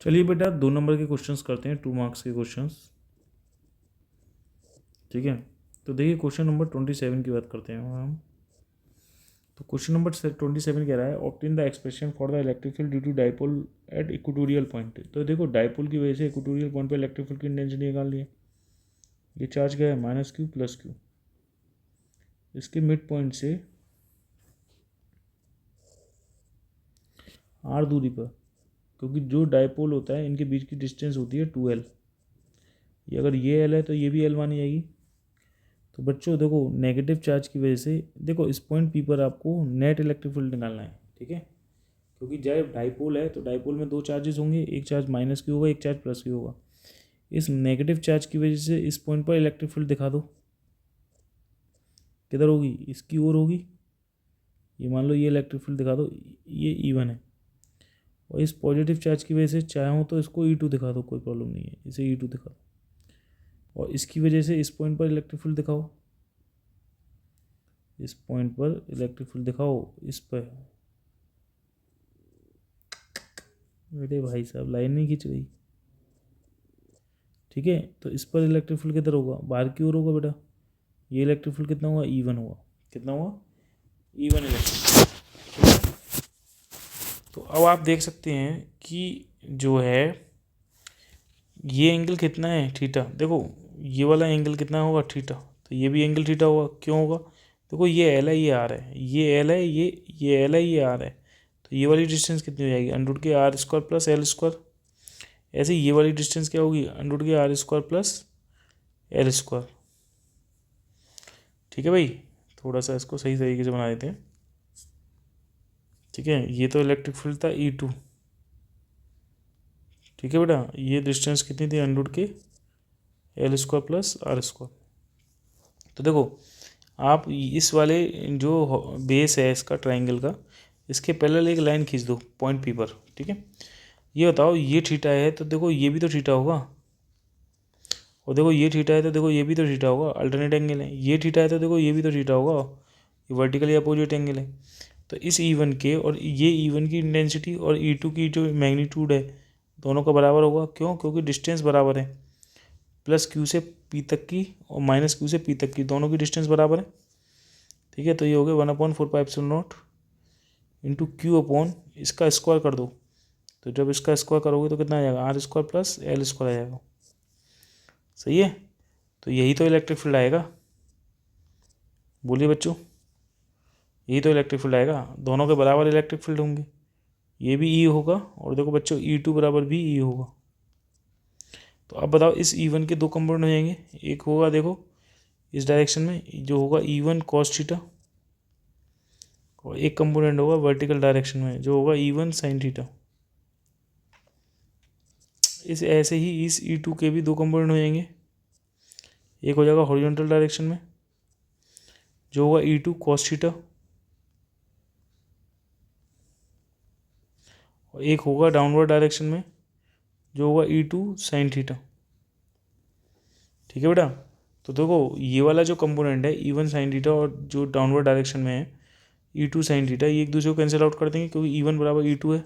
चलिए बेटा 2 नंबर के क्वेश्चंस करते हैं, 2 मार्क्स के क्वेश्चंस। ठीक है, तो देखिए क्वेश्चन नंबर 27 की बात करते हैं हम। तो क्वेश्चन नंबर 27 कह रहा है obtain the expression for the electric field due to dipole at equatorial point. तो देखो डाइपोल की वजह से इक्वेटोरियल पॉइंट पे इलेक्ट्रिक फील्ड की इंटेंसिटी निकाल ली है। ये चार्ज क्या है, -q + q। इसके मिड पॉइंट से r दूरी पर, क्योंकि जो डाइपोल होता है इनके बीच की डिस्टेंस होती है 2l। ये अगर ये l है तो ये भी l मानी जाएगी। तो बच्चों देखो नेगेटिव चार्ज की वजह से देखो इस पॉइंट पी पर आपको नेट इलेक्ट्रिक फील्ड निकालना है। ठीक है, क्योंकि जब डाइपोल है तो डाइपोल में 2 चार्जेस होंगे, एक चार्ज -q होगा, एक चार्ज +q होगा। इस नेगेटिव चार्ज की वजह से इस पॉइंट पर इलेक्ट्रिक फील्ड दिखा दो, किधर होगी, इसकी ओर होगी। ये मान लो ये इलेक्ट्रिक फील्ड दिखा दो, ये E1 है। और इस पॉजिटिव चार्ज की वजह से चाहो तो इसको E2 दिखा दो, कोई प्रॉब्लम नहीं है, इसे E2 दिखा दो। और इसकी वजह से इस पॉइंट पर इलेक्ट्रिक फील्ड दिखाओ, इस पॉइंट पर इलेक्ट्रिक फील्ड दिखाओ, इस पर। अरे भाई साहब लाइन नहीं खींच रही। ठीक है, तो इस पर इलेक्ट्रिक फील्ड किधर होगा, बाहर की ओर होगा बेटा। ये इलेक्ट्रिक फील्ड कितना हुआ, E1 हुआ। कितना हुआ, E1 इलेक्ट्रिक। तो अब आप देख सकते हैं कि जो है ये एंगल कितना है, थीटा। देखो ये वाला एंगल कितना होगा, थीटा। तो ये भी एंगल थीटा होगा, क्यों होगा, देखो ये एल है, ये आर है, ये एल है, ये एल है, ये आर है। तो ये वाली डिस्टेंस कितनी हो जाएगी, √r² + l²। ऐसे ये वाली डिस्टेंस क्या होगी, √r² + l²। ठीक है भाई, थोड़ा सा इसको सही तरीके से बना देते हैं। ठीक है, ये तो इलेक्ट्रिक फील्ड था E2। ठीक है बेटा, ये डिस्टेंस कितनी थी, √l² + r²। तो देखो आप इस वाले जो बेस है इसका ट्राइंगल का, इसके पैरेलल एक लाइन खींच दो पॉइंट पी पर। ठीक है, ये बताओ ये थीटा है तो देखो ये भी तो थीटा होगा, और देखो ये थीटा है तो देखो ये भी तो थीटा होगा, अल्टरनेट एंगल है। ये थीटा है तो देखो ये भी तो थीटा होगा, ये वर्टिकली अपोजिट एंगल है। तो इस E1 के और ये E1 की इंटेंसिटी और E2 की जो मैग्नीट्यूड है दोनों का बराबर होगा, क्यों, क्योंकि डिस्टेंस बराबर है। +q से p तक की और -q से p तक की दोनों की डिस्टेंस बराबर है। ठीक है, तो ये हो गया 1/4πε0 इंटू q/ इसका स्क्वायर कर दो। तो जब इसका स्क्वायर करोगे तो कितना आ जाएगा, r² + l² आ जाएगा। सही है, तो यही तो इलेक्ट्रिक फील्ड आएगा, बोलिए बच्चों, यही तो इलेक्ट्रिक फील्ड आएगा। दोनों के बराबर इलेक्ट्रिक फील्ड होंगे, ये भी E होगा और देखो बच्चों E2 बराबर भी E होगा। तो अब बताओ इस E1 के 2 कंपोनेंट हो जाएंगे, एक होगा देखो इस डायरेक्शन में जो होगा E1 cos थीटा, और एक कंपोनेंट होगा वर्टिकल डायरेक्शन में जो होगा E1 sin थीटा। इस ऐसे ही इस E2 के भी 2 कंपोनेंट हो जाएंगे, एक हो जाएगा हॉरिजॉन्टल डायरेक्शन में जो होगा E2 cos थीटा, और एक होगा डाउनवर्ड डायरेक्शन में जो होगा E2 sin थीटा। ठीक है बेटा, तो देखो ये वाला जो कंपोनेंट है E1 sin थीटा और जो डाउनवर्ड डायरेक्शन में है E2 sin थीटा, ये एक दूसरे को कैंसिल आउट कर देंगे क्योंकि E1 बराबर E2 है।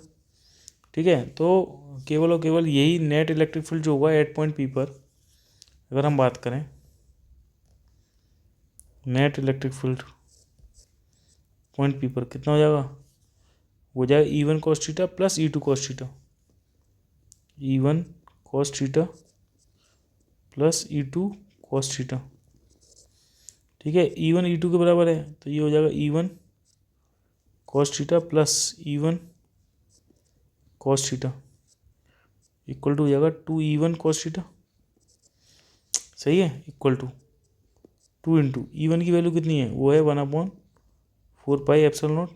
ठीक है, तो केवल और केवल यही नेट इलेक्ट्रिक फील्ड जो होगा एट पॉइंट पी पर, अगर हम बात करें net electric field point P पर कितना हो जाएगा, हो जाएगा E1 cos theta + E2 cos theta, E1 cos theta + E2 cos theta. ठीक है, E1 E2 के बराबर है तो ये हो जाएगा E1 cos theta + E1 cos theta equal to हो जाएगा 2E1 cos थीटा। सही है, इक्वल टू 2 इंटू E1 की वैल्यू कितनी है, वो है 1/4πε0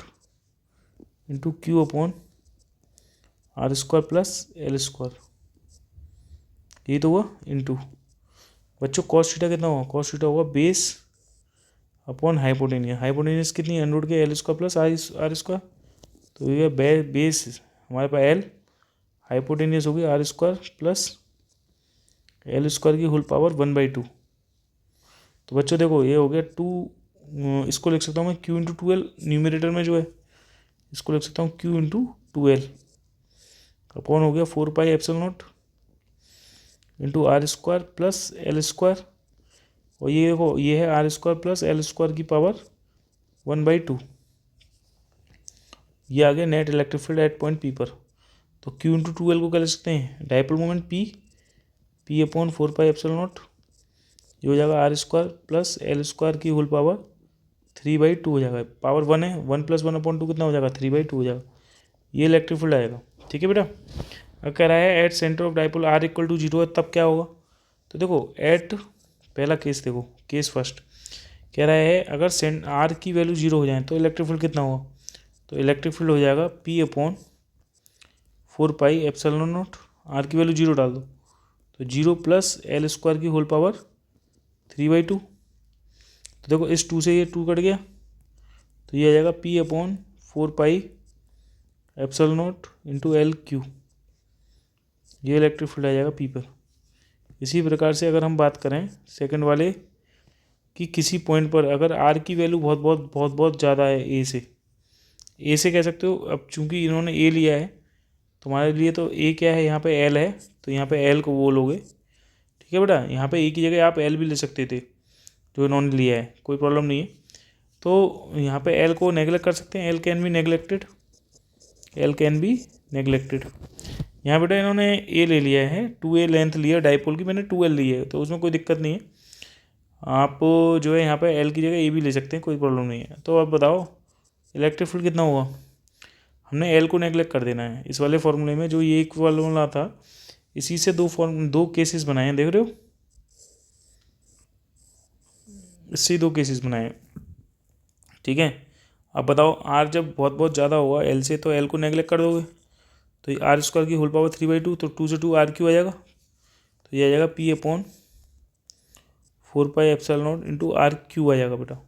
इंटू q/r² + l²। यही तो हुआ इंटू बच्चों cos थीटा कितना होगा, cos थीटा होगा बेस अपॉन हाइपोटेनियस। हाइपोटेनियस कितनी है, √l² + r²। तो ये बेस हमारे पास l, हाइपोटेनियस होगी r² + l² की होल पावर 1/2। तो बच्चों देखो ये हो गया 2, इसको लिख सकता हूँ मैं q × 2l, न्यूमिनेटर में जो है इसको लिख सकता हूँ q × 2l। अपॉन हो गया 4πε0 into R square plus L square, और ये देखो ये है R square plus L square की पावर 1/2। ये आ गया net electric field at point P पर। तो Q इंटू 2L को क्या लिख सकते हैं, डाइपोल मोमेंट P अपॉन 4πε0, ये हो जाएगा R square plus L square की होल पावर 3/2 हो जाएगा। पावर 1 है, 1 + 1/2 कितना हो जाएगा, 3/2 हो जाएगा। ये इलेक्ट्रिक फील्ड आएगा। ठीक है बेटा। अब कह रहा है at centre of dipole R = 0 है, तब क्या होगा। तो देखो एट, पहला केस देखो, केस फर्स्ट कह रहा है अगर R की वैल्यू 0 हो जाए तो इलेक्ट्रिक फील्ड कितना होगा। तो इलेक्ट्रिक फील्ड हो जाएगा P अपॉन 4πε0, R की वैल्यू 0 डाल दो, तो 0 प्लस एल स्क्वायर की होल पावर 3/2। तो देखो इस 2 से ये 2 कट गया, तो ये आ जाएगा P अपॉन 4πε0 इंटू LQ, ये इलेक्ट्रिक फील्ड आ जाएगा P पर। इसी प्रकार से अगर हम बात करें सेकंड वाले कि किसी पॉइंट पर अगर R की वैल्यू बहुत बहुत बहुत बहुत ज़्यादा है ए से कह सकते हो। अब चूंकि इन्होंने ए लिया है तुम्हारे लिए, तो ए क्या है, यहाँ पे एल है, तो यहाँ पे एल को वो लोगे। ठीक है बेटा, यहाँ पे ए की जगह आप एल भी ले सकते थे जो इन्होंने लिया है, कोई प्रॉब्लम नहीं है। तो यहाँ पे एल को नेगलेक्ट कर सकते हैं, एल कैन बी नेगलेक्टेड। यहाँ बेटा इन्होंने ए ले लिया है, 2A लेंथ लिया डाइपोल की, मैंने 2L ली है, तो उसमें कोई दिक्कत नहीं है। आप जो है यहाँ पे एल की जगह ए भी ले सकते हैं, कोई प्रॉब्लम नहीं है। तो अब बताओ इलेक्ट्रिक फील्ड कितना होगा। हमने एल को नेगलेक्ट कर देना है इस वाले फॉर्मूले में, जो ये एक फॉर्मूला था इसी से दो केसेस बनाए हैं, देख रहे हो, इससे दो केसेस बनाए। ठीक है। अब बताओ आर जब बहुत बहुत ज़्यादा होगा एल से, तो एल को नेगलेक्ट कर दोगे, तो आर स्क्वायर की होल पावर 3/2, तो 2 से 2 RQ आ जाएगा, तो ये आ जाएगा P अपॉन 4πε0 इंटू RQ आ जाएगा बेटा।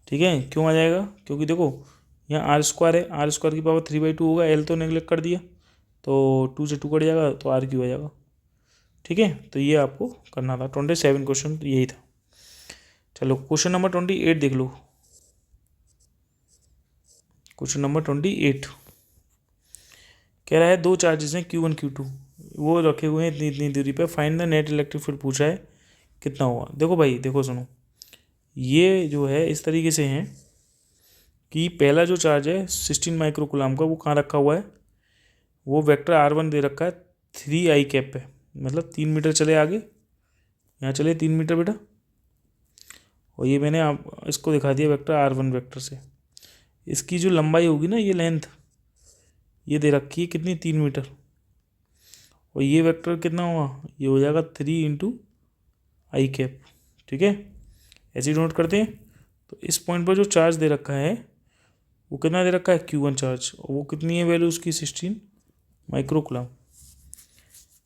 ठीक है, क्यों आ जाएगा, क्योंकि देखो यहाँ आर स्क्वायर है, आर स्क्वायर की पावर 3/2 होगा, एल तो नेगलेक्ट कर दिया, तो 2 से 2 कट जाएगा, तो RQ आ जाएगा। ठीक है, तो ये आपको करना था। 27 क्वेश्चन यही था। चलो क्वेश्चन नंबर 28 देख लो। क्वेश्चन नंबर 28 कह रहा है दो चार्जेस हैं Q1 Q2, वो रखे हुए हैं इतनी इतनी दूरी पे, find the net electric field पूछा है कितना हुआ। देखो भाई देखो सुनो, ये जो है इस तरीके से हैं कि पहला जो चार्ज है 16 माइक्रोकूलम का, वो कहाँ रखा हुआ है, वो वेक्टर R1 दे रखा है 3i कैप पे, मतलब 3 मीटर चले आगे, यहाँ चले 3 मीटर बेटा, और ये मैंने आप इसको दिखा दिया वेक्टर R1 वेक्टर से। इसकी जो लंबाई होगी ना, ये लेंथ ये दे रखी है कितनी, 3 मीटर, और ये वेक्टर कितना हुआ, ये हो जाएगा 3 × i कैप। ठीक है, ऐसे नोट करते हैं। तो इस पॉइंट पर जो चार्ज दे रखा है वो कितना दे रखा है, Q1 चार्ज, और वो कितनी है वैल्यू उसकी, 16 माइक्रोकूलम।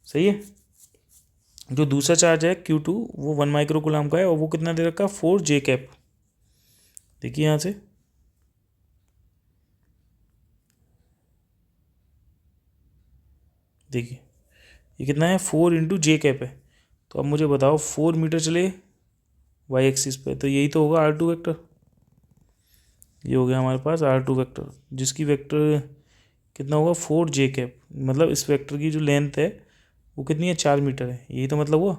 सही है। जो दूसरा चार्ज है Q2 वो 1 माइक्रोकूलम का है, और वो कितना दे रखा है, 4j कैप। देखिए यहाँ से देखिए ये कितना है, 4 × j कैप है। तो अब मुझे बताओ 4 मीटर चले y एक्सिस पे, तो यही तो होगा R2 वेक्टर। ये हो गया हमारे पास R2 वेक्टर, जिसकी वेक्टर कितना होगा, 4j कैप, मतलब इस वेक्टर की जो लेंथ है वो कितनी है, 4 मीटर है। यही तो मतलब हुआ,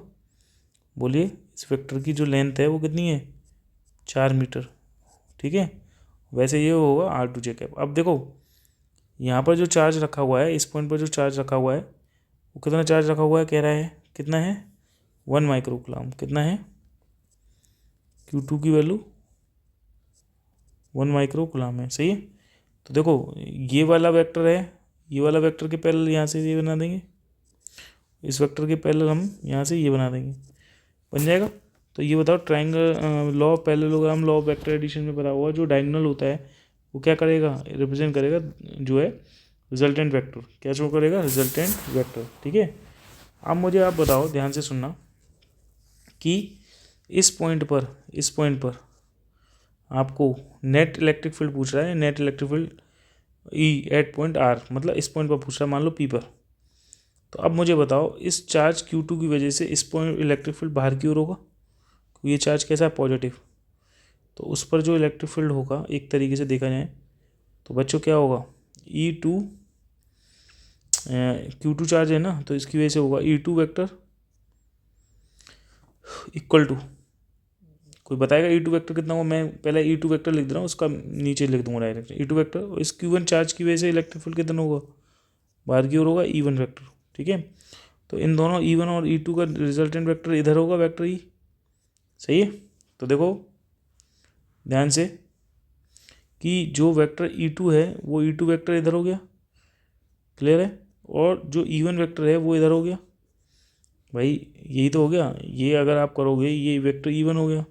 बोलिए इस वेक्टर की जो लेंथ है वो कितनी है, 4 मीटर। ठीक है, वैसे ये होगा R2j कैप। अब देखो यहाँ पर जो चार्ज रखा हुआ है, इस पॉइंट पर जो चार्ज रखा हुआ है वो कितना चार्ज रखा हुआ है, कह रहा है कितना है, 1 माइक्रोकूलम। कितना है, Q2 की वैल्यू 1 माइक्रोकूलम है। सही है। तो देखो ये वाला वेक्टर है, ये वाला वेक्टर के पैरेलल यहाँ से ये बना देंगे, इस वेक्टर के पैरेलल हम यहाँ से ये बना देंगे, बन जाएगा। तो ये बताओ triangle law of parallelogram, law of vector addition में बता हुआ जो डायगोनल होता है वो क्या करेगा, रिप्रेजेंट करेगा जो है रिजल्टेंट वेक्टर। क्या शो करेगा, रिजल्टेंट वेक्टर। ठीक है। अब मुझे आप बताओ, ध्यान से सुनना, कि इस पॉइंट पर आपको नेट इलेक्ट्रिक फील्ड पूछ रहा है, net electric field E at point R, मतलब इस पॉइंट पर पूछ रहा है, मान लो P पर। तो अब मुझे बताओ इस चार्ज Q2 की वजह से इस पॉइंट इलेक्ट्रिक फील्ड बाहर की ओर होगा, क्योंकि ये चार्ज कैसा है, पॉजिटिव। तो उस पर जो इलेक्ट्रिक फील्ड होगा एक तरीके से देखा जाए तो बच्चों क्या होगा, E2 Q2 चार्ज है ना, तो इसकी वजह से होगा E2 वेक्टर इक्वल टू, कोई बताएगा E2 वेक्टर कितना होगा? मैं पहले E2 वेक्टर लिख दे रहा हूँ, उसका नीचे लिख दूंगा डायरेक्ट E2 वेक्टर, और इस Q1 चार्ज की वजह से इलेक्ट्रिक फील्ड कितना होगा? बाहर की ओर होगा E1 वेक्टर। ठीक है, तो इन दोनों E1 और E2 का रिजल्टेंट वेक्टर इधर होगा, वेक्टर E। सही है, तो देखो ध्यान से कि जो वेक्टर E2 है वो E2 वेक्टर इधर हो गया, क्लियर है, और जो E1 वेक्टर है वो इधर हो गया। भाई यही तो हो गया, ये अगर आप करोगे ये वेक्टर E1 हो गया,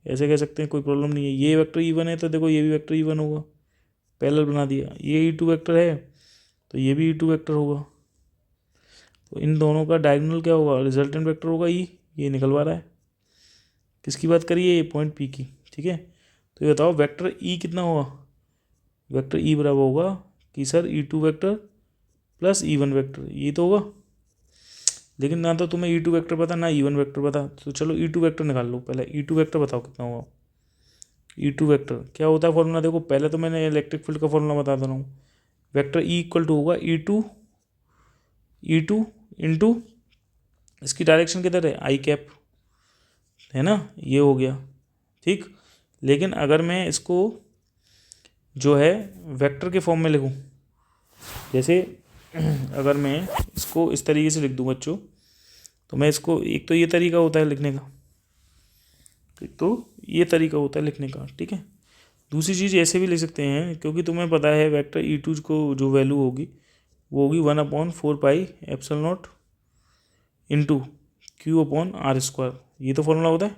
ऐसे कह सकते हैं, कोई प्रॉब्लम नहीं है। ये वेक्टर E1 है तो देखो ये भी वेक्टर E1 होगा, पैरेलल बना दिया। ये E2 वेक्टर है तो ये भी E2 वेक्टर होगा, तो इन दोनों का डायगोनल क्या होगा? रिजल्टेंट वेक्टर होगा E। ये निकलवा रहा है, किसकी बात करिए? ये पॉइंट P की। ठीक है, तो ये बताओ वेक्टर E कितना होगा? वेक्टर E बराबर होगा कि sir E2 vector plus E1 vector, ये तो होगा। लेकिन ना तो तुम्हें E2 वेक्टर पता ना E1 वेक्टर पता, तो चलो E2 वेक्टर निकाल लो पहले। E2 वेक्टर बताओ कितना होगा? E2 वेक्टर क्या होता है फॉर्मूला? देखो पहले तो मैंने इलेक्ट्रिक फील्ड का फॉर्मूला बता दे रहा हूँ। वेक्टर E इक्वल टू होगा E2 इंटू, इसकी डायरेक्शन किधर है? आई कैप, है ना, ये हो गया। ठीक, लेकिन अगर मैं इसको जो है वेक्टर के फॉर्म में लिखूँ, जैसे अगर मैं इसको इस तरीके से लिख दूँ बच्चों, तो मैं इसको, एक तो ये तरीका होता है लिखने का, एक तो ये तरीका होता है लिखने का। ठीक है, दूसरी चीज़ ऐसे भी लिख सकते हैं, क्योंकि तुम्हें पता है वेक्टर E2 को जो वैल्यू होगी वो होगी 1/4πε0 इंटू Q/R²। ये तो फॉर्मूला होता है,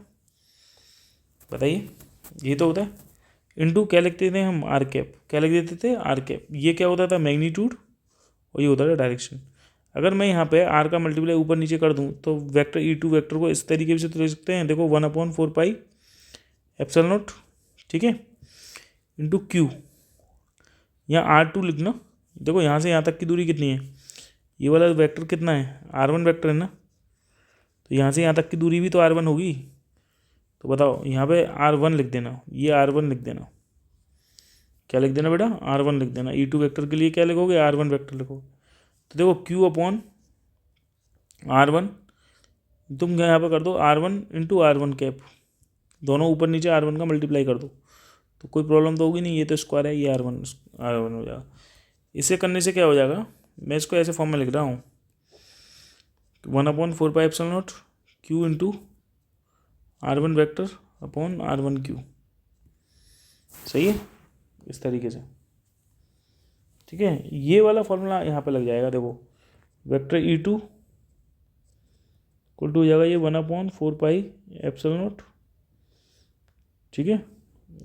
बताइए, ये तो होता है। इंटू क्या लिखते थे हम? R cap. क्या लिख देते थे? R cap. ये क्या होता था? मैग्नीट्यूड, और ये होता था डायरेक्शन। अगर मैं यहाँ पे आर का मल्टीप्लाई ऊपर नीचे कर दूँ तो वेक्टर E2 वेक्टर को इस तरीके से तो लिख सकते हैं, देखो 1/4πε0, ठीक है, इंटू Q, यहाँ R2 लिखना। देखो यहाँ से यहाँ तक की दूरी कितनी है? ये वाला वेक्टर कितना है? R1 वेक्टर है ना, तो यहाँ से यहाँ तक की दूरी भी तो R1 होगी। तो बताओ यहाँ पे R1 लिख देना, ये R1 लिख देना। क्या लिख देना बेटा? R1 लिख देना। E2 वेक्टर के लिए क्या लिखोगे? R1 वेक्टर लिखोगे। तो देखो Q/R1, तुम यहाँ पे कर दो R1 इंटू R1 कैप, दोनों ऊपर नीचे R1 का मल्टीप्लाई कर दो, तो कोई प्रॉब्लम तो होगी नहीं। ये तो स्क्वायर है, ये R1 हो जाएगा। इसे करने से क्या हो जाएगा? मैं इसको ऐसे फॉर्म में लिख रहा हूँ, 1/4πε0 Q into R1 vector upon R1 Q। सही है, इस तरीके से। ठीक है, ये वाला फॉर्मूला यहाँ पे लग जाएगा। देखो वेक्टर E2 इक्वल टू हो जाएगा ये 1/4πε0। ठीक है,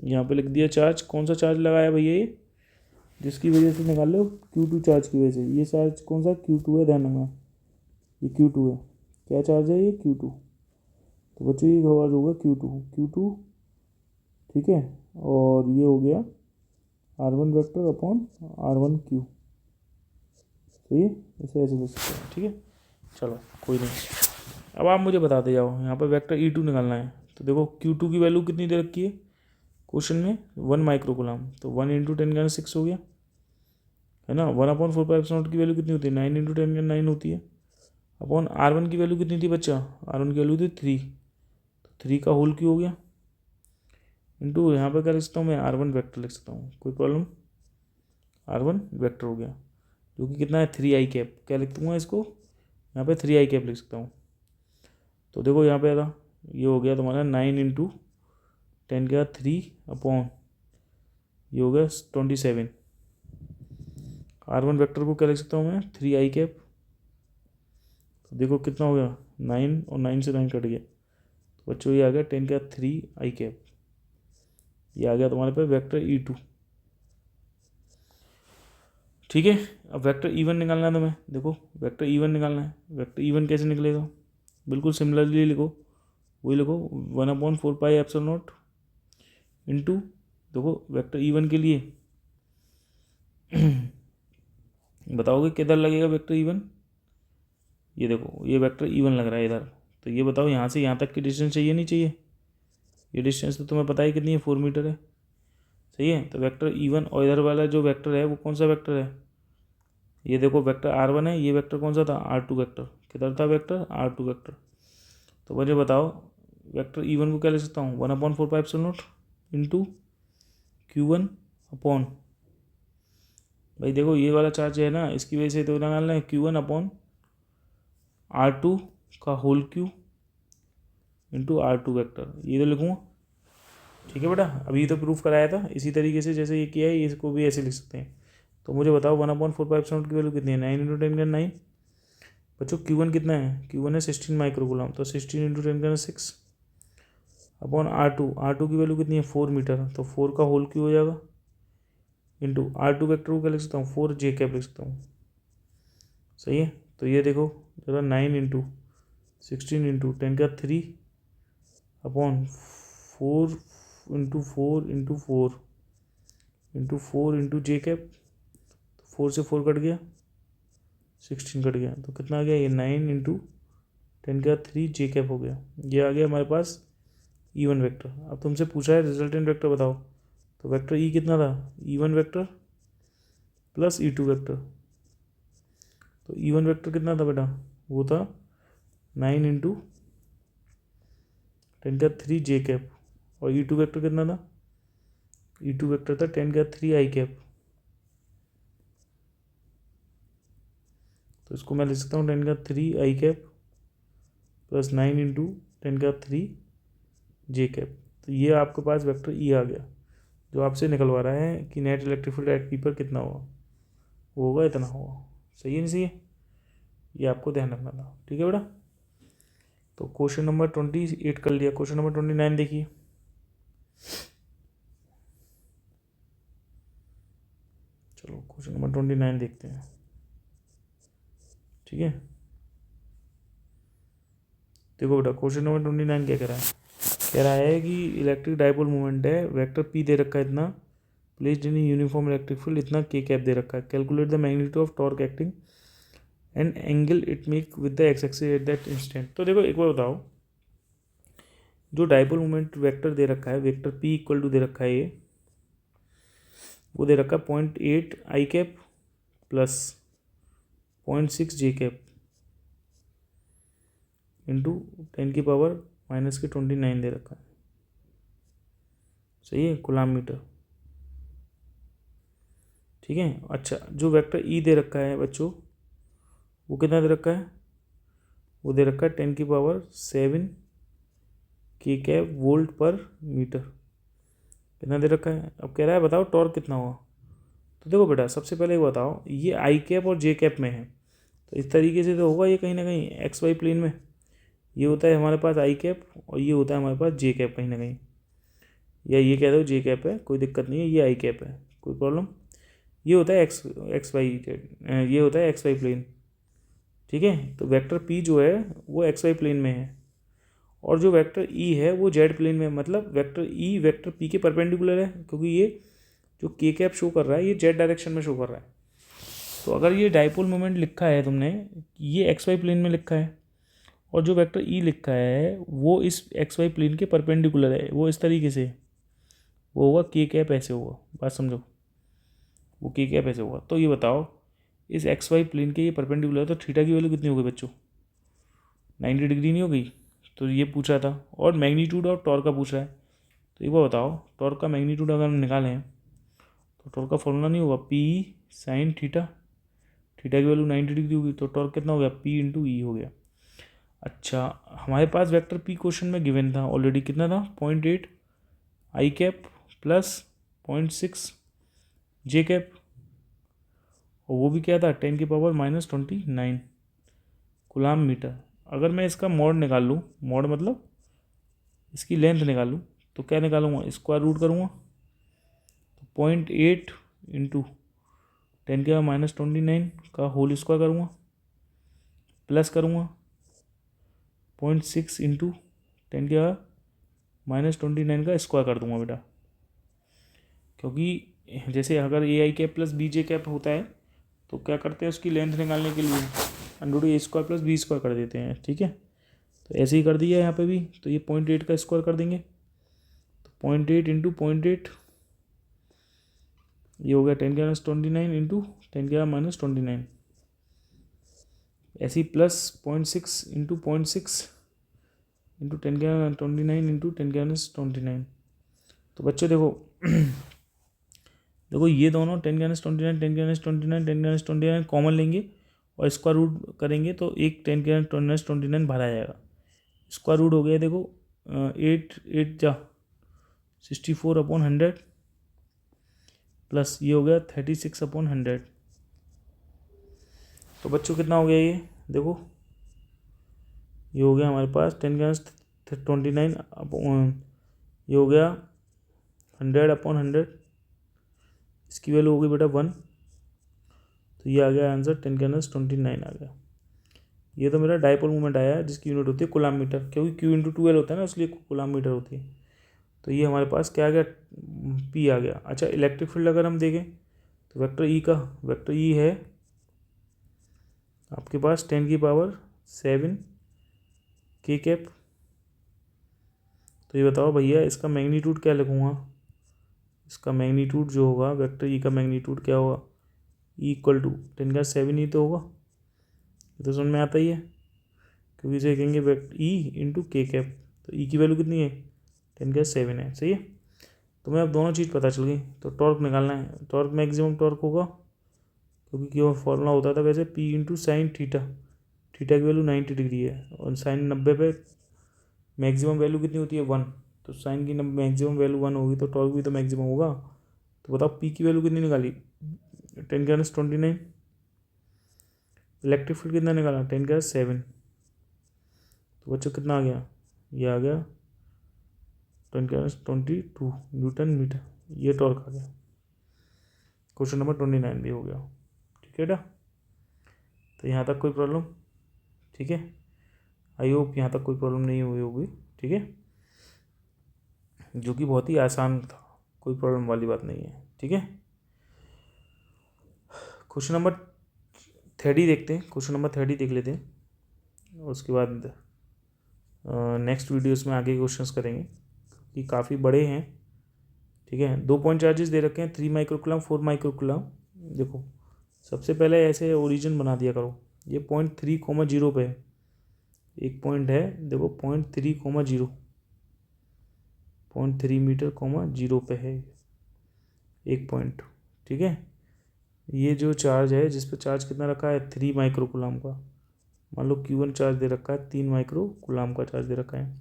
यहाँ पे लिख दिया चार्ज। कौन सा चार्ज लगाया भैया? ये जिसकी वजह से निकाल लो Q2 चार्ज की वजह से। ये चार्ज कौन सा? Q2 है, ध्यान रखना, ये Q2 है। क्या चार्ज है? ये Q2। तो बच्चों ये चार्ज होगा Q2। ठीक है, और ये हो गया R1 vector upon R1 Q। सही है, ऐसे ऐसे लिख सकते हैं। ठीक है, चलो कोई नहीं। अब आप मुझे बताते जाओ, यहाँ पर वेक्टर E2 निकालना है। तो देखो Q2 की वैल्यू कितनी दे रखी है क्वेश्चन में? 1 माइक्रोकूलम, तो 1 × 10⁻⁶ हो गया, है ना। 1/4πε0 की वैल्यू कितनी होती है? 9 × 10⁹ होती है। अपॉन R1 की वैल्यू कितनी थी बच्चा? R1 की वैल्यू थी 3, तो 3 का होल क्यों हो गया, इंटू यहाँ पे क्या लिख सकता हूँ मैं? R1 वेक्टर लिख सकता हूँ, कोई प्रॉब्लम? R1 वेक्टर हो गया, जो कि कितना है? 3i cap. क्या लिख दूँगा इसको? यहाँ पे 3i कैप लिख सकता हूँ। तो देखो यहाँ पे आता, ये हो गया तुम्हारा 9 × 10⁻³ अपॉन ये हो गया 27। R1 वेक्टर को क्या लिख सकता हूँ मैं? 3i cap. तो देखो कितना हो गया? 9, और 9 से 9 कट गया, तो बच्चों ये आ गया 10⁻³ i कैप। ये आ गया तुम्हारे पे वेक्टर E2। ठीक है, अब वेक्टर E1 निकालना है तुम्हें। देखो वेक्टर E1 निकालना है। वेक्टर E1 कैसे निकलेगा? बिल्कुल सिमिलरली लिखो, वही लिखो 1/4πε0 इंटू, देखो वेक्टर E1 के लिए बताओगे किधर लगेगा वेक्टर E1? ये देखो ये वेक्टर E1 लग रहा है इधर। तो ये बताओ यहाँ से यहाँ तक की डिस्टेंस चाहिए नहीं चाहिए? ये डिस्टेंस तो तुम्हें पता ही कितनी है, 4 मीटर है। सही है, तो वेक्टर E1, और इधर वाला जो वेक्टर है वो कौन सा वेक्टर है? ये देखो वेक्टर R1 है, ये वेक्टर कौन सा था, R2 वेक्टर, किधर था वेक्टर, R2 वेक्टर। तो मुझे बताओ वेक्टर E1 को क्या लिख सकता हूँ, 1/4πε0 इंटू Q1 अपॉन, भाई देखो ये वाला चार्ज है ना, इसकी वजह से तो निकालना है Q1 अपॉन R2 का whole Q into R2 vector, ये तो लिखूँगा। ठीक है बेटा, अभी तो प्रूफ कराया था इसी तरीके से जैसे ये किया है, इसको भी ऐसे लिख सकते हैं। तो मुझे बताओ 1/4πε0 की वैल्यू कितनी है, 9 × 10⁻⁹। बच्चों Q1 कितना है, Q1 है 16 माइक्रोकूलम, तो 16 × 10⁻⁶ अपॉन R2 की वैल्यू कितनी है 4 मीटर, तो 4 का होल क्यू हो जाएगा इंटू R2 वेक्टर को क्या लिख सकता हूँ 4 j कैप लिख सकता हूँ। सही है, तो ये देखो जरा 9 × 16 × 10⁻³ अपॉन 4 × 4 × 4 × 4 × j कैप, 4 से 4 कट गया, 16 कट गया, तो कितना आ गया ये 9 × 10⁻³ j कैप हो गया। ये आ गया हमारे पास E1 वेक्टर। अब तुमसे पूछा है रिजल्टेंट वेक्टर बताओ, तो वेक्टर E कितना था, E1 vector plus E2 vector. तो E1 वेक्टर कितना था बेटा, वो था 9 × 10⁻³ j कैप, और E2 वेक्टर कितना था, E2 वेक्टर था 10⁻³ i कैप। तो इसको मैं लिख सकता हूँ 10⁻³ i cap plus 9 × 10⁻³ j cap. तो ये आपके पास वेक्टर E आ गया, जो आपसे निकलवा रहा है कि net electric field eight P पर कितना होगा, वो होगा इतना होगा। सही है नहीं सही है, ये आपको ध्यान रखना था। ठीक है बेटा, तो क्वेश्चन नंबर 28 कर लिया। क्वेश्चन नंबर 29 देखिए। चलो क्वेश्चन नंबर 29 देखते हैं। ठीक है, देखो बेटा क्वेश्चन नंबर 29 क्या कह रहा है, कह रहा है कि इलेक्ट्रिक डाइपोल मूवमेंट है, वेक्टर पी दे रखा है इतना, placed in uniform electric field इतना के कैप दे रखा है, calculate the magnitude of torque acting and angle it make with the x axis at that instant. तो देखो एक बार बताओ, जो डाइपोल मूवमेंट वेक्टर दे रखा है, वेक्टर पी इक्वल टू दे रखा है, ये वो दे रखा है 0.8 आई कैप प्लस 0.6 जे कैप इंटू 10⁻⁻29 दे रखा है। सही है, कूलाम मीटर। ठीक है, अच्छा जो वेक्टर ई दे रखा है बच्चों, वो कितना दे रखा है, वो दे रखा है 10⁻7 के कैप वोल्ट पर मीटर, कितना दे रखा है। अब कह रहा है बताओ टॉर्क कितना हुआ। तो देखो बेटा सबसे पहले बताओ, ये आई कैप और जे कैप में है, तो इस तरीके से तो होगा ये कहीं ना कहीं एक्स वाई प्लेन में, ये होता है हमारे पास आई कैप और ये होता है हमारे पास जे कैप कहीं ना कहीं, या ये कह दो जे कैप है, कोई दिक्कत नहीं है, ये आई कैप है, कोई प्रॉब्लम। ये होता है एक्स वाई, ये होता है एक्स वाई प्लेन। ठीक है, तो वेक्टर पी जो है वो एक्स वाई प्लेन में है, और जो वेक्टर ई है वो जेड प्लेन में, मतलब वेक्टर ई वेक्टर पी के परपेंडिकुलर है, क्योंकि ये जो के कैप शो कर रहा है ये जेड डायरेक्शन में शो कर रहा है। तो अगर ये डाइपोल मोमेंट लिखा है तुमने, ये एक्स वाई प्लेन में लिखा है, और जो वेक्टर ई लिखा है वो इस एक्स वाई प्लेन के परपेंडिकुलर है, वो इस तरीके से, वो होगा के कैप ऐसे होगा, बात समझो, वो के कैप ऐसे होगा। तो ये बताओ इस एक्स वाई प्लेन के ये परपेंडिकुलर है, तो थीटा की वैल्यू कितनी होगी बच्चों, 90 डिग्री नहीं हो गई। तो ये पूछा था, और मैग्नीट्यूड और टॉर्क का पूछ रहा है। तो एक बार बताओ टॉर्क का मैग्नीट्यूड अगर हम निकालें तो टॉर्क का फॉर्मूला नहीं होगा पी साइन थीटा, थीटा की वैल्यू 90 डिग्री होगी, तो टॉर्क कितना हो गया पी इंटू ई हो गया। अच्छा हमारे पास वेक्टर पी क्वेश्चन में गिवन था ऑलरेडी, कितना था 0.8 आई कैप प्लस 0.6 जे कैप, और वो भी क्या था 10⁻⁻29 कूलाम मीटर। अगर मैं इसका मॉड निकाल लूँ, मॉड मतलब इसकी लेंथ निकालूँ, तो क्या निकालूंगा, स्क्वायर रूट करूँगा, तो 0.8 इंटू 10⁻⁻29 का होल स्क्वायर करूँगा, प्लस करूँगा 0.6 इंटू 10⁻⁻29 का स्क्वायर कर दूंगा बेटा, क्योंकि जैसे अगर A I cap plus B J cap होता है तो क्या करते हैं उसकी लेंथ निकालने के लिए √a² प्लस b² कर देते हैं। ठीक है, तो ऐसे ही कर दिया यहाँ पे भी, तो ये 0.8 का स्क्वायर कर देंगे, तो 0.8 इंटू 0.8 ये हो गया 10⁻⁻29 इंटू 10⁻⁻29, ऐसे ही +0.6 इंटू 10⁻29 इंटू 10⁻29। तो बच्चों देखो देखो ये दोनों 10⁻29 10⁻29 10⁻29 कॉमन लेंगे और स्क्वायर रूट करेंगे तो एक 10⁻29 बाहर आ जाएगा। स्क्वायर रूट हो गया देखो 64/100 प्लस ये हो गया 36/100। तो बच्चों कितना हो गया ये देखो, ये हो गया हमारे पास 10⁻29 ये हो गया 100/100, इसकी वैल्यू हो गई बेटा 1। तो ये आ गया आंसर 10⁻29 आ गया। ये तो मेरा डाइपोल मोमेंट आया है जिसकी यूनिट होती है कूलम मीटर, क्योंकि Q/12 होता है ना इसलिए कूलम मीटर होती है। तो ये हमारे पास क्या आ गया, P आ गया। अच्छा इलेक्ट्रिक फील्ड अगर हम देखें तो वेक्टर E है आपके पास 10⁻7 K कैप। तो ये बताओ भैया इसका मैग्नीट्यूड क्या लिखूँगा, इसका मैग्नीट्यूड जो होगा वेक्टर E का मैग्नीट्यूड क्या होगा, E = 10⁻7 ही तो होगा। ये तो समझ में आता ही है, क्योंकि इसे कहेंगे वेक्टर E × K कैप। तो E की वैल्यू कितनी है 10⁻7 है, सही है। तो मैं अब दोनों चीज़ पता चल गई। तो टॉर्क निकालना है, टॉर्क मैक्सिमम टॉर्क होगा, क्योंकि क्यों फॉर्मूला होता था वैसे P × sin थीटा, थीटा की वैल्यू 90 डिग्री है और sin 90 पे मैक्सिमम वैल्यू कितनी होती है 1। तो साइन की मैक्सिमम वैल्यू 1 होगी तो टॉर्क भी तो मैक्सिमम होगा। तो बताओ P की वैल्यू कितनी निकाली 10⁻29, इलेक्ट्रिक फील्ड कितना निकाला 10⁻7। तो बच्चों कितना आ गया, ये आ गया 10⁻22 न्यूटन मीटर, ये टॉर्क आ गया। क्वेश्चन नंबर 29 भी हो गया, ठीक है बेटा। तो यहाँ तक कोई प्रॉब्लम, ठीक है। आई होप यहाँ तक कोई प्रॉब्लम नहीं हुई होगी, ठीक है, जो कि बहुत ही आसान था, कोई प्रॉब्लम वाली बात नहीं है, ठीक है। क्वेश्चन नंबर 30 देखते हैं, क्वेश्चन नंबर 30 देख लेते हैं, उसके बाद नेक्स्ट वीडियोस में आगे क्वेश्चंस करेंगे कि काफ़ी बड़े हैं, ठीक है। 2 पॉइंट चार्जेस दे रखे हैं 3 माइक्रोकुलम 4 माइक्रोकुलम। देखो सबसे पहले ऐसे ओरिजिन बना दिया करो, ये 0.3,0 पे है, एक पॉइंट है देखो 0.3,0 0.3 मीटर 0 पे है एक पॉइंट, ठीक है। ये जो चार्ज है जिस पे चार्ज कितना रखा है 3 माइक्रोकुलम का, मान लो Q1 चार्ज दे रखा है 3 माइक्रोकुलम का चार्ज दे रखा है,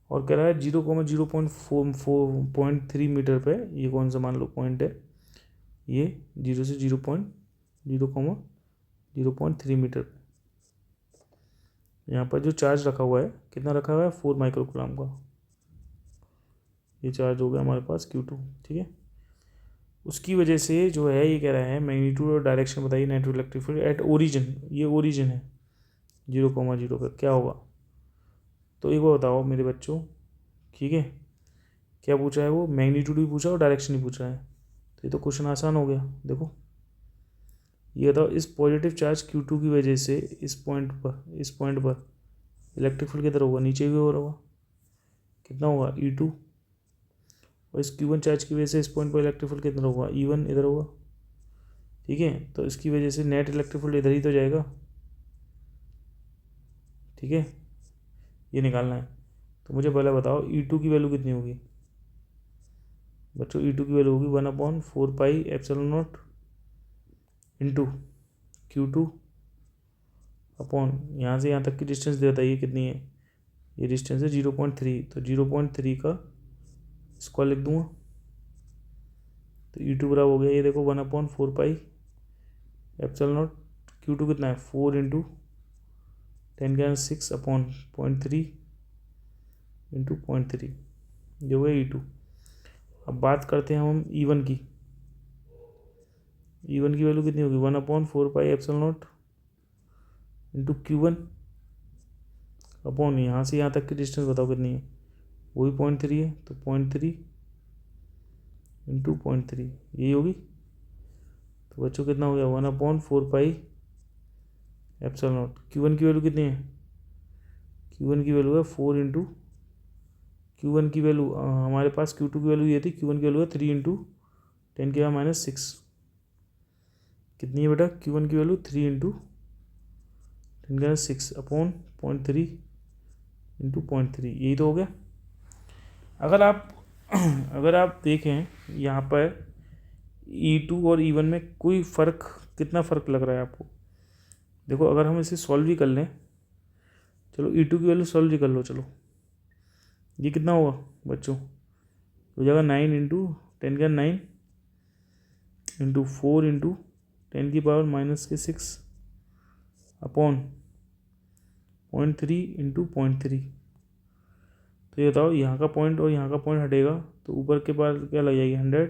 और कह रहा है 0,0.3 मीटर पे ये कौन सा मान लो पॉइंट है, ये 0 से 0.3 मीटर पे यहाँ पर जो चार्ज रखा हुआ है कितना रखा हुआ है 4 माइक्रोकुलम का, ये चार्ज हो गया हमारे पास Q2, ठीक है। उसकी वजह से जो है ये कह रहा है मैग्नीट्यूड और डायरेक्शन बताइए net electric field at origin, ये ओरिजिन है 0,0 पे क्या होगा। तो एक बार बताओ मेरे बच्चों, ठीक है, क्या पूछा है वो, मैग्नीट्यूड भी पूछा और डायरेक्शन भी पूछा है। तो ये तो क्वेश्चन आसान हो गया। देखो ये बताओ इस पॉजिटिव चार्ज Q2 की वजह से इस पॉइंट पर इलेक्ट्रिक फील्ड किधर होगा, नीचे भी हो रहा होगा, कितना होगा E2, और इस Q1 चार्ज की वजह से इस पॉइंट पर इलेक्ट्रिक फील्ड कितना होगा E1 इधर होगा, ठीक है। तो इसकी वजह से नेट इलेक्ट्रिक फील्ड इधर ही तो जाएगा, ठीक है, ये निकालना है। तो मुझे पहले बताओ E2 की वैल्यू कितनी होगी बच्चों, E2 की वैल्यू होगी 1/4πε0 इंटू Q2 अपॉन यहाँ से यहाँ तक की डिस्टेंस देता है ये कितनी है, ये डिस्टेंस है 0.3, तो 0.3 का स्क्वायर लिख दूंगा। तो E2 बराबर हो गया ये देखो 1/4πε0, Q2 कितना है 4 × 10⁻6/0.3 इंटू 0.3, ये हो गया E2। अब बात करते हैं हम E1 की, E1 की वैल्यू कितनी होगी 1/4πε0 इंटू Q1 अपॉन यहाँ से यहाँ तक की डिस्टेंस बताओ कितनी है, वही 0.3 है, तो 0.3 इंटू 0.3 यही होगी। तो बच्चों कितना हो गया 1/4πε0, Q1 की वैल्यू कितनी है, Q1 की वैल्यू है 4 इंटू Q1 की वैल्यू हमारे पास Q2 की वैल्यू ये थी, Q1 की वैल्यू है 3 × 10⁻⁻6, कितनी है बेटा Q1 की वैल्यू 3 × 10⁻6 अपॉन 0.3 इंटू 0.3, यही तो हो गया। अगर आप देखें यहाँ पर E2 और E1 में कोई फ़र्क, कितना फ़र्क लग रहा है आपको? देखो अगर हम इसे सॉल्व भी कर लें, चलो E2 की वैल्यू सॉल्व भी कर लो, चलो ये कितना होगा बच्चों? हो जाएगा 9 into 10⁻9 into 4 into 10⁻⁻6 upon 0.3 into 0.3। तो ये बताओ, यहाँ का पॉइंट और यहाँ का पॉइंट हटेगा तो ऊपर के पास क्या लग जाएगी 100।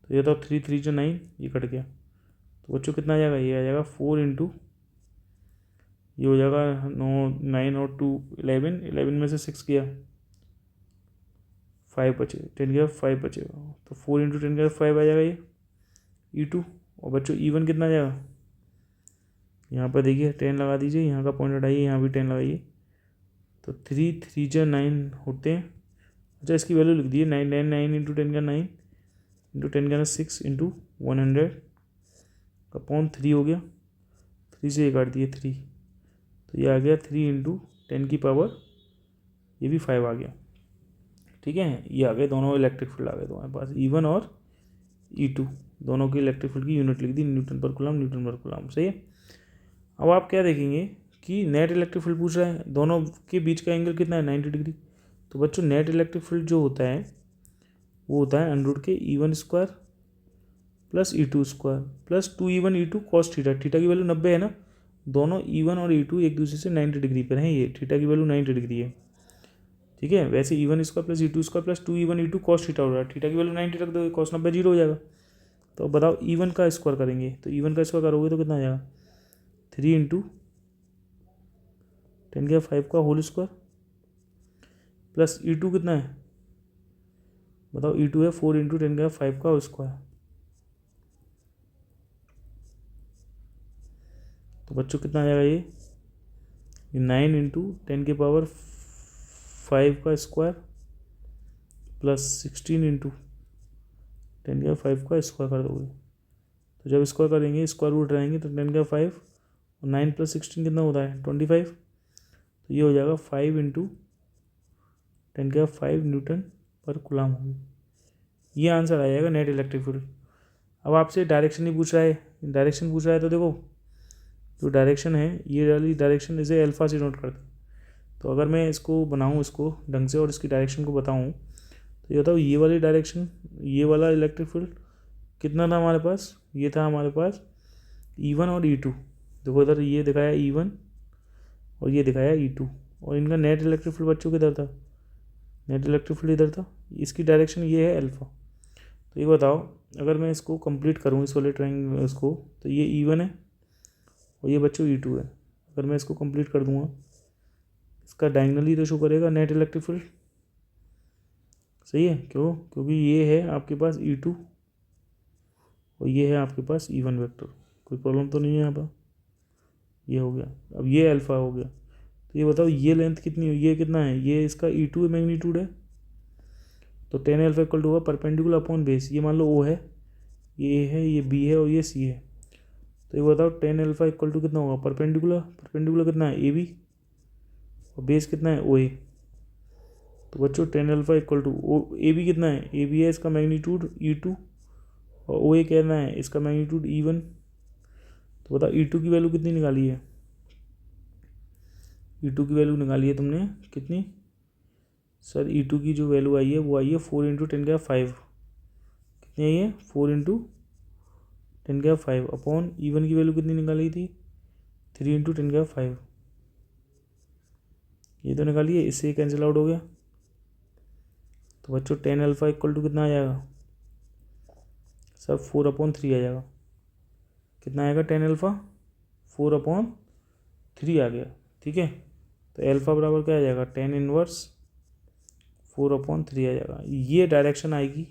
तो ये बताओ 3 3 जो 9, ये कट गया। तो बच्चों कितना आ जाएगा? ये आ जाएगा 4 इंटू, ये हो जाएगा 9 और 2 11 में से 6 किया 5 बचे, 10⁻5 बचेगा। तो 4 इंटू 10⁻5 आ जाएगा ये E2। और बच्चों E1 कितना आ जाएगा? यहाँ पर देखिए 10 लगा दीजिए, यहाँ का पॉइंट हटाइए, यहाँ भी 10 लगाइए। तो 3 3 जो 9 होते हैं। अच्छा इसकी वैल्यू लिख दिए 9 इंटू 10⁻9 इंटू 10⁻6 इंटू 100 अपॉन 3 हो गया। 3 से ये काट दिए 3, तो ये आ गया 3 इंटू 10⁻, ये भी 5 आ गया। ठीक है, ये आ गए दोनों इलेक्ट्रिक फील्ड आ गए तुम्हारे पास, E1 और E2 दोनों की इलेक्ट्रिक फील्ड की यूनिट लिख दी, न्यूटन पर कूलम। सही है। अब आप क्या देखेंगे कि नेट इलेक्ट्रिक फील्ड पूछ रहा है, दोनों के बीच का एंगल कितना है 90 डिग्री। तो बच्चों नेट इलेक्ट्रिक फील्ड जो होता है वो होता है √E1² plus E2² plus 2E1 E2 cos theta. Theta की वैल्यू 90 है ना, दोनों E1 और E2 एक दूसरे से 90 डिग्री पर हैं, ये थीटा की वैल्यू 90 डिग्री है। ठीक है, वैसे E1² plus E2² plus 2E1 E2 cos theta हो रहा है, थीटा की वैल्यू 90 रख दो, cos 90 0 हो जाएगा। तो बताओ E1 का स्क्वायर करेंगे, तो E1 का स्क्वायर करोगे तो कितना आ जाएगा? 3 इंटू 10⁻5 का होल स्क्वायर प्लस E2 कितना है बताओ? E2 है 4 इंटू 10⁻5 का स्क्वायर। तो बच्चों कितना आ जाएगा? ये 9 इंटू 10⁻5 का स्क्वायर प्लस 16 इंटू 10⁻5 का स्क्वायर कर दोगे। तो जब स्क्वायर करेंगे, स्क्वायर रूट रहेंगे, तो 10⁻5 और 9 प्लस 16 कितना होता है 25। तो ये हो जाएगा 5 इंटू 10⁻5 न्यूटन पर कूलम होगी। ये आंसर आ जाएगा नेट इलेक्ट्रिक फील्ड। अब आपसे डायरेक्शन ही पूछ रहा है, डायरेक्शन पूछ रहा है, तो देखो जो डायरेक्शन है, ये वाली डायरेक्शन इसे अल्फा से नोट करते हैं। तो अगर मैं इसको बनाऊँ इसको ढंग से और इसकी डायरेक्शन को बताऊँ, तो ये बताओ ये वाली डायरेक्शन, ये वाला इलेक्ट्रिक फील्ड कितना था हमारे पास? ये था हमारे पास E1 और E2। देखो इधर ये दिखाया E1 और ये दिखाया E2, और इनका नेट इलेक्ट्रिक फील्ड बच्चों किधर था? नेट इलेक्ट्रिक फील्ड इधर था। इसकी डायरेक्शन ये है अल्फा। तो ये बताओ अगर मैं इसको कंप्लीट करूँ इस वाले ट्रायंगल इसको, तो ये E1 है और ये बच्चों E2 है। अगर मैं इसको कंप्लीट कर दूंगा, इसका डायगोनली तो शो करेगा नेट इलेक्ट्रिक फील्ड। सही है, क्योंकि ये है आपके पास E2 और ये है आपके पास E1 वेक्टर। कोई प्रॉब्लम तो नहीं है यहाँ पर? ये हो गया। अब ये अल्फा हो गया। तो ये बताओ ये लेंथ कितनी है, ये कितना है? ये इसका E2 मैग्नीट्यूड है। तो 10 अल्फा इक्वल टू होगा परपेंडिकुलर अपॉन बेस। ये मान लो O है, ये A है, ये B है और ये C है। तो ये बताओ 10 अल्फा इक्वल टू कितना होगा? परपेंडिकुलर कितना है? AB, और बेस कितना है? OA। तो बच्चों 10 अल्फा इक्वल टू AB कितना है? AB है इसका मैग्नीट्यूड E2 और OA कहना है इसका मैग्नीट्यूड E1। तो बताओ E2 की वैल्यू कितनी निकाली है? E2 की वैल्यू निकाली है तुमने कितनी सर? E2 की जो वैल्यू आई है वो आई है 4 इंटू 10⁻5। कितनी आई है? 4 इंटू 10⁻5 अपॉन E1 की वैल्यू कितनी निकाली थी? 3 इंटू 10⁻5। ये तो निकाली है, इससे कैंसिल आउट हो गया। तो बच्चों 10 अल्फा इक्वल टू कितना आ जाएगा सर? 4/3 आ जाएगा। कितना आएगा 10 अल्फा? 4/3 आ गया। ठीक है, तो अल्फा बराबर क्या आ जाएगा? 10 इनवर्स 4/3 आ जाएगा। ये डायरेक्शन आएगी।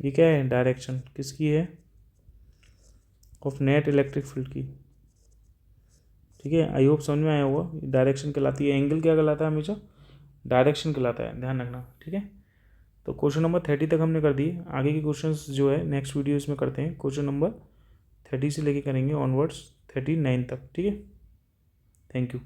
ये क्या है? डायरेक्शन किसकी है? ऑफ नेट इलेक्ट्रिक फील्ड की। ठीक है, आई होप समझ में आया होगा। डायरेक्शन कहलाती है, एंगल क्या कहलाता है? हमेशा डायरेक्शन कहलाता है, ध्यान रखना। ठीक है, तो क्वेश्चन नंबर 30 तक हमने कर दिए। आगे के क्वेश्चंस जो है नेक्स्ट वीडियोस में करते हैं। क्वेश्चन नंबर 30 से लेके करेंगे ऑनवर्ड्स। 39 तक। ठीक है, थैंक यू।